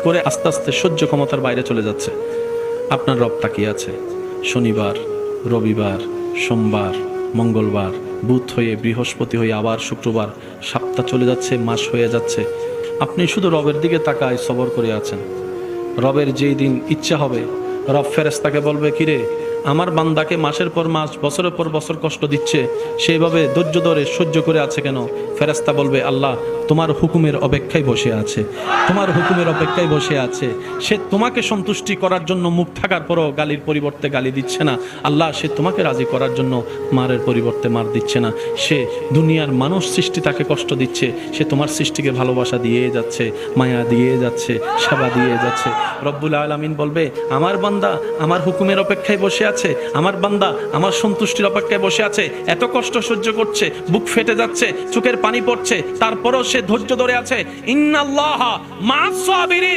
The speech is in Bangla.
করে আস্তে আস্তে সহ্য ক্ষমতার বাইরে চলে যাচ্ছে। আপনার রব তাকিয়ে আছে। শনিবার, রবিবার, সোমবার, মঙ্গলবার, বুধ হয়ে বৃহস্পতি হয়ে আবার শুক্রবার, সপ্তাহ চলে যাচ্ছে, মাস হয়ে যাচ্ছে। আপনি শুধু রবের দিকে তাকায় সবর করে আছেন। রবের যেই দিন ইচ্ছা হবে, রব ফেরেশতাকে বলবে, কিরে আমার বান্দাকে মাসের পর মাস, বছরের পর বছর কষ্ট দিচ্ছে, সেইভাবে ধৈর্য ধরে সহ্য করে আছে কেন? ফেরেশতা বলবে, আল্লাহ তোমার হুকুমের অপেক্ষায় বসে আছে, তোমার হুকুমের অপেক্ষায় বসে আছে। সে তোমাকে সন্তুষ্টি করার জন্য মুখ থাকার পরও গালির পরিবর্তে গালি দিচ্ছে না। আল্লাহ সে তোমাকে রাজি করার জন্য মারের পরিবর্তে মার দিচ্ছে না। সে দুনিয়ার মানুষ সৃষ্টি তাকে কষ্ট দিচ্ছে, সে তোমার সৃষ্টিকে ভালোবাসা দিয়ে যাচ্ছে, মায়া দিয়ে যাচ্ছে, সেবা দিয়ে যাচ্ছে। রব্বুল আলামিন বলবে, আমার বান্দা আমার হুকুমের অপেক্ষায় বসে আছে, আমার বান্দা আমার সন্তুষ্টির অপেক্ষায় বসে আছে। এত কষ্ট সহ্য করছে, বুক ফেটে যাচ্ছে, চোখের পানি পড়ছে, তারপরও সে ধৈর্য ধরে আছে। ইন্নাল্লাহা মা'আস সাবিরিন।